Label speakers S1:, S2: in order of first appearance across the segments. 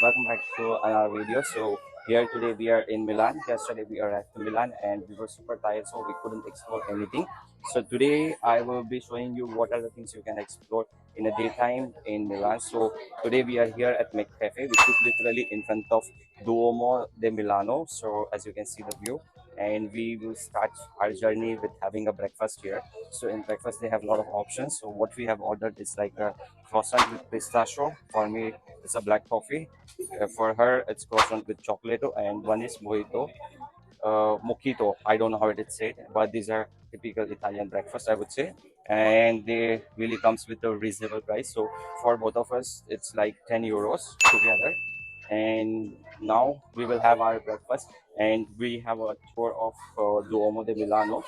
S1: welcome back to another video. So here today we are in Milan. Yesterday we arrived to Milan and we were super tired, so we couldn't explore anything. So today I will be showing you what are the things you can explore in a daytime in Milan. So today we are here at McCafe, which is literally in front of Duomo de Milano. So as you can see the view, and we will start our journey with having a breakfast here. So in breakfast they have a lot of options. So what we have ordered is like a croissant with pistachio. For me, it's a black coffee. For her, it's croissant with chocolate, and one is mojito. I don't know how it is said, but these are typical Italian breakfast, I would say. And they really comes with a reasonable price. So for both of us, it's like 10 euros together. And now we will have our breakfast, and we have a tour of Duomo de Milano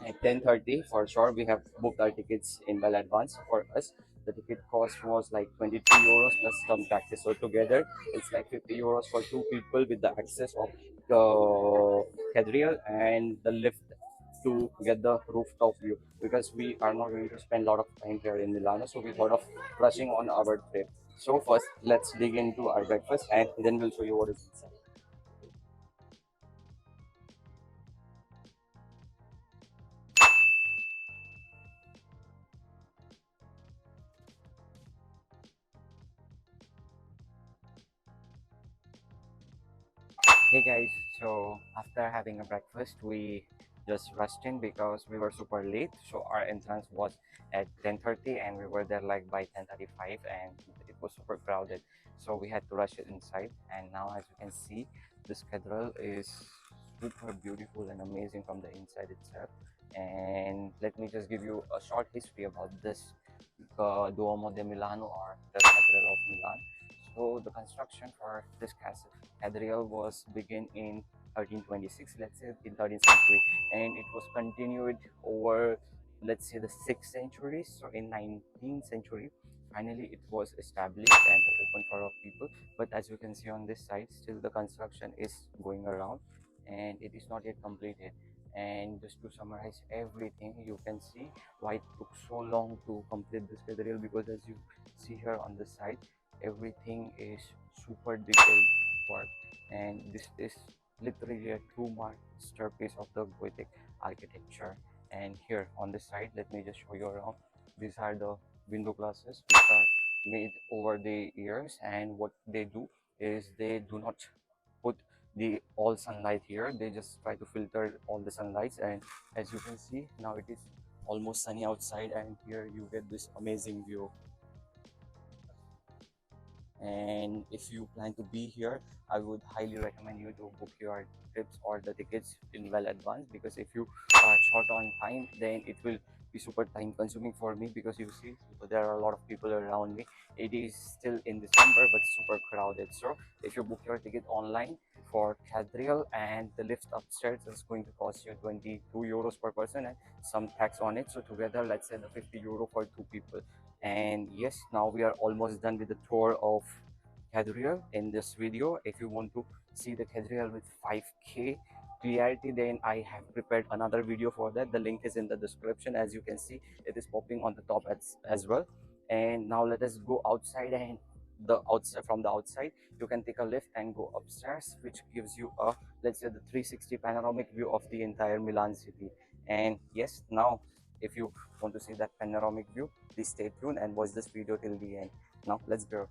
S1: at 10:30 for sure. We have booked our tickets in well advance for us. The ticket cost was like 22 euros plus some taxes. So together it's like 50 euros for two people with the access of the cathedral and the lift to get the rooftop view, because we are not going to spend a lot of time here in Milano. So we thought of rushing on our trip. So first let's dig into our breakfast and then we'll show you what is inside. Hey guys, so after having a breakfast, we just rushed in because we were super late. So our entrance was at 10:30 and we were there like by 10:35 and it was super crowded. So we had to rush it inside. And now as you can see, this cathedral is super beautiful and amazing from the inside itself. And let me just give you a short history about this Duomo de Milano, or the Cathedral of Milan. So the construction for this cathedral was begun in 1326, let's say in 13th century, and it was continued over, let's say, the 6th century. So in 19th century, finally it was established and open for all people. But as you can see on this side, still the construction is going around and it is not yet completed. And just to summarize everything, you can see why it took so long to complete this cathedral, because as you see here on the side, everything is super detailed work, and this is literally a true masterpiece of the Gothic architecture. And here on this side, let me just show you around. These are the window glasses which are made over the years, and what they do is they do not put the all sunlight here. They just try to filter all the sunlights, and as you can see now, it is almost sunny outside, and here you get this amazing view. And if you plan to be here, I would highly recommend you to book your trips or the tickets in well advance, because if you are short on time, then it will be super time consuming for me, because you see there are a lot of people around me. It is still in December but super crowded. So if you book your ticket online for cathedral, and the lift upstairs is going to cost you 22 euros per person and some tax on it, so together let's say the 50 euro for two people. And yes, now we are almost done with the tour of cathedral in this video. If you want to see the cathedral with 5K clarity, then I have prepared another video for that. The link is in the description. As you can see, it is popping on the top as well. And now let us go outside, and the outside from the outside you can take a lift and go upstairs, which gives you a, let's say, the 360 panoramic view of the entire Milan city. And yes, now if you want to see that panoramic view, please stay tuned and watch this video till the end. Now let's go.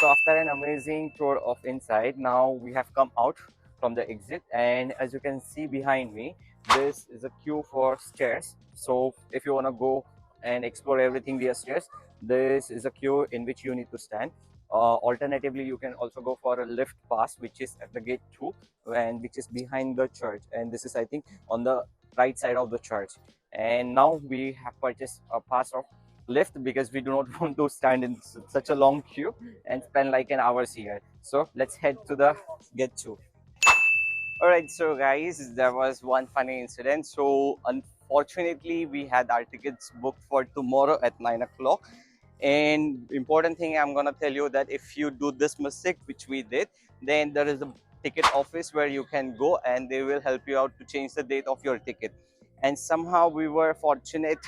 S1: So after an amazing tour of inside, now we have come out from the exit, and as you can see behind me, this is a queue for stairs. So if you want to go and explore everything via stairs, this is a queue in which you need to stand. Alternatively, you can also go for a lift pass, which is at the gate 2, and which is behind the church, and this is, I think, on the right side of the church. And now we have purchased a pass of lift because we do not want to stand in such a long queue and spend like an hours here. So let's head to the gate 2. All right, so guys, there was one funny incident. So unfortunately, we had our tickets booked for tomorrow at 9 o'clock. And important thing, I'm gonna tell you that if you do this mistake, which we did, then there is a ticket office where you can go and they will help you out to change the date of your ticket. And somehow we were fortunate,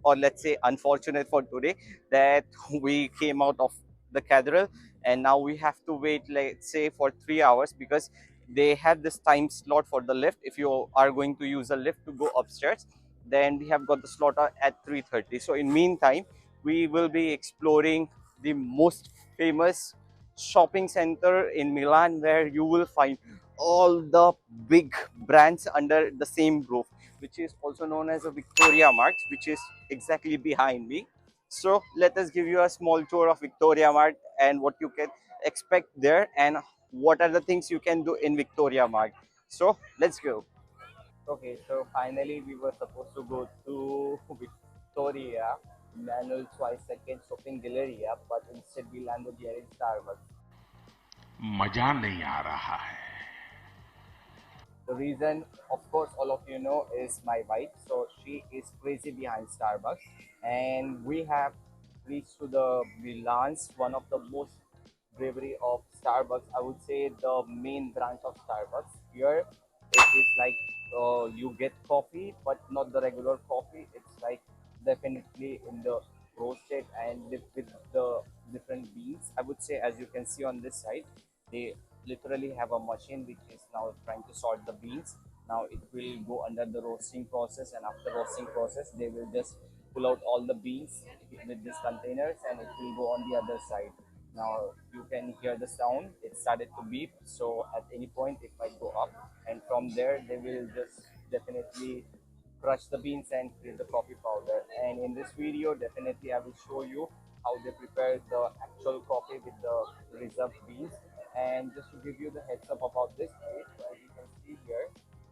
S1: or let's say unfortunate for today, that we came out of the cathedral and now we have to wait, let's say, for 3 hours, because they have this time slot for the lift. If you are going to use a lift to go upstairs, then we have got the slot at 3:30. So in meantime, we will be exploring the most famous shopping center in Milan, where you will find all the big brands under the same roof, which is also known as a Victoria Mart, which is exactly behind me. So let us give you a small tour of Victoria Mart and what you can expect there, and what are the things you can do in Victoria Mart. So let's go. Okay, so finally we were supposed to go to Victoria Manual Twice Second Shopping Galleria, but instead we landed here in Starbucks.
S2: मजा नहीं आ रहा है.
S1: The reason, of course, all of you know, is my wife. So she is crazy behind Starbucks, and we have reached to the Milan's, one of the most bravery of Starbucks. I would say the main branch of Starbucks. Here, it is like you get coffee, but not the regular coffee. It's like definitely in the roasted and with the different beans. I would say, as you can see on this side, they literally have a machine which is now trying to sort the beans. Now it will go under the roasting process, and after roasting process they will just pull out all the beans with these containers, and it will go on the other side. Now you can hear the sound, it started to beep, so at any point it might go up, and from there they will just definitely crush the beans and create the coffee powder. And in this video, definitely I will show you how they prepare the actual coffee with the reserved beans. And just to give you the heads up about this place, as you can see here,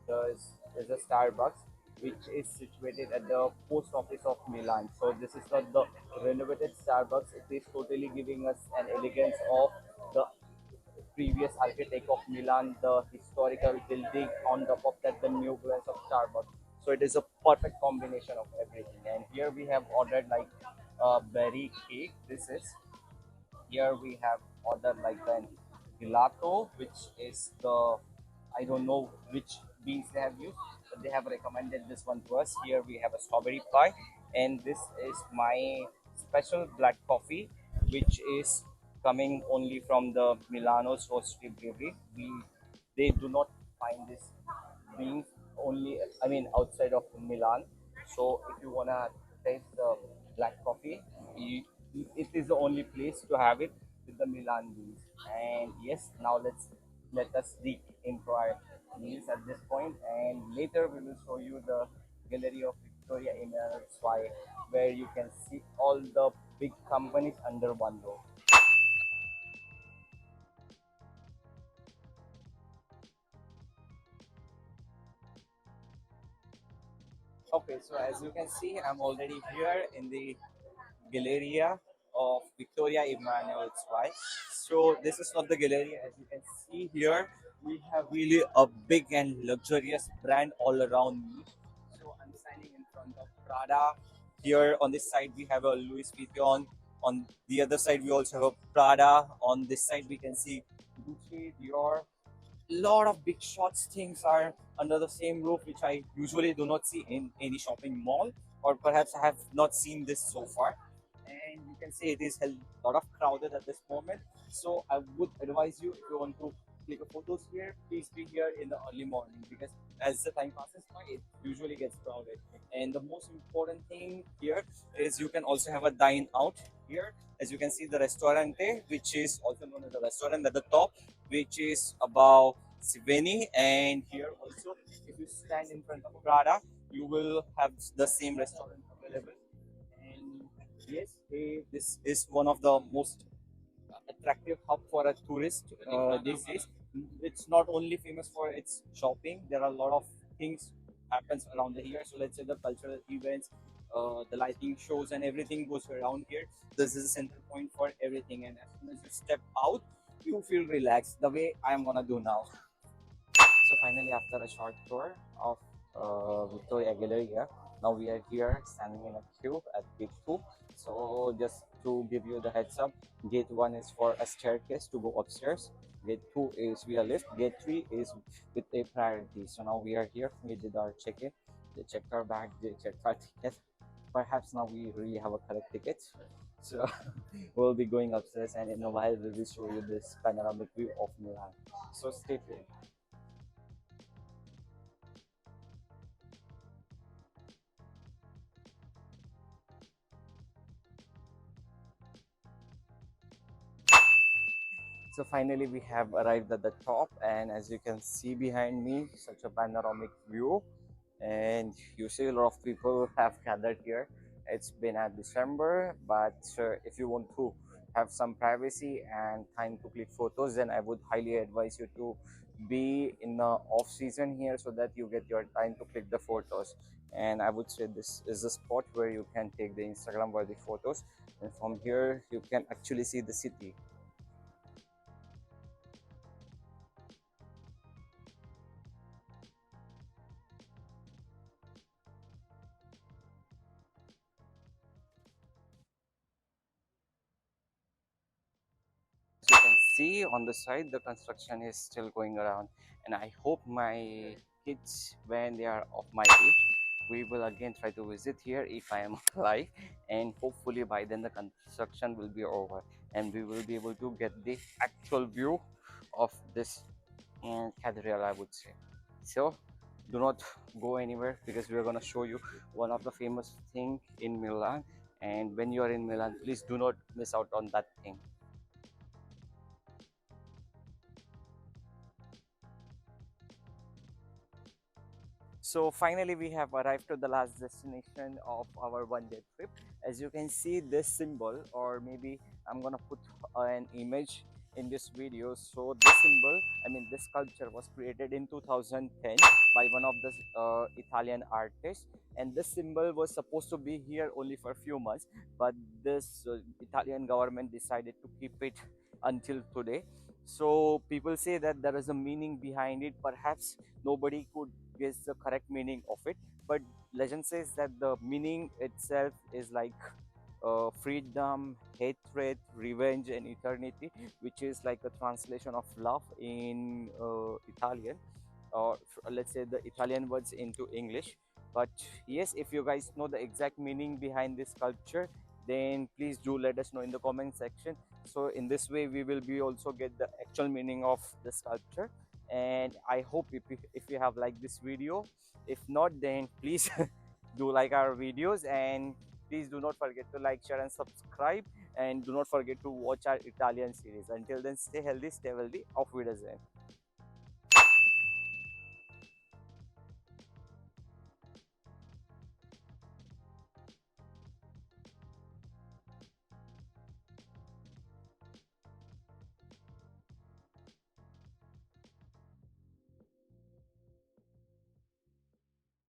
S1: there's a Starbucks which is situated at the post office of Milan. So this is not the renovated Starbucks. It is totally giving us an elegance of the previous architect of Milan, the historical building, on top of that, the new glass of Starbucks. So it is a perfect combination of everything. And here we have ordered like a berry cake. This is here we have ordered like an gelato, which is the, I don't know which beans they have used, but they have recommended this one to us. Here we have a strawberry pie, and this is my special black coffee, which is coming only from the Milano's roastery brewery. They do not find this being only, I mean, outside of Milan. So if you wanna taste the black coffee, you, it is the only place to have it with the Milan beans. And yes, now let us dig into our meals at this point, and later we will show you the gallery of Victoria in Swai, where you can see all the big companies under one roof. Okay, so as you can see, I'm already here in the Galleria of Victoria Emmanuel Zweig. So this is not the Galleria. As you can see here, we have really a big and luxurious brand all around me. So I'm standing in front of Prada. Here on this side we have a Louis Vuitton. On the other side we also have a Prada. On this side we can see Gucci, Dior. Lot of big shots things are under the same roof, which I usually do not see in any shopping mall, or perhaps I have not seen this so far. And you can see it is a lot of crowded at this moment. So I would advise you, if you want to click a photos here, please be here in the early morning, because as the time passes by, it usually gets crowded. And the most important thing here is you can also have a dine out here. As you can see, the restaurante, which is also known as the restaurant at the top, which is about Siveni. And here also, if you stand in front of Prada, you will have the same restaurant available. And yes, this is one of the most attractive hub for a tourist these days. It's not only famous for its shopping. There are a lot of things happens around here. So let's say the cultural events, the lighting shows, and everything goes around here. This is a center point for everything. And as soon as you step out, you feel relaxed the way I am gonna do now. So finally, after a short tour of Victoria Galleria, now we are here standing in a queue at gate 2. So just to give you the heads up, gate 1 is for a staircase to go upstairs. Gate 2 is via lift. Gate 3 is with a priority. So now we are here. We did our check-in. They checked our bag. They checked our ticket. Perhaps now we really have a correct ticket. So we'll be going upstairs, and in a while we will show you this panoramic view of Milan. So stay tuned. So finally we have arrived at the top, and as you can see behind me, such a panoramic view. And you see a lot of people have gathered here. It's been at December, but if you want to have some privacy and time to click photos, then I would highly advise you to be in the off season here so that you get your time to click the photos. And I would say this is the spot where you can take the Instagram worthy photos, and from here you can actually see the city. As you can see on the side, the construction is still going around, and I hope my kids, when they are of my age, we will again try to visit here if I am alive, and hopefully by then the construction will be over, and we will be able to get the actual view of this cathedral, I would say. So do not go anywhere, because we are going to show you one of the famous thing in Milan, and when you are in Milan, please do not miss out on that thing. So finally, we have arrived to the last destination of our one-day trip. As you can see, this symbol, or maybe I'm gonna put an image in this video. So this symbol, I mean, this sculpture was created in 2010 by one of the Italian artists, and this symbol was supposed to be here only for a few months, but this Italian government decided to keep it until today. So people say that there is a meaning behind it. Perhaps nobody could guess the correct meaning of it, but legend says that the meaning itself is like freedom, hatred, revenge, and eternity, which is like a translation of love in Italian, or let's say the Italian words into English. But yes, if you guys know the exact meaning behind this sculpture, then please do let us know in the comment section. So in this way, we will be also get the actual meaning of the sculpture. And I hope if you have liked this video, if not, then please do like our videos, and please do not forget to like, share, and subscribe, and do not forget to watch our Italian series. Until then, stay healthy, stay wealthy. Auf Wiedersehen.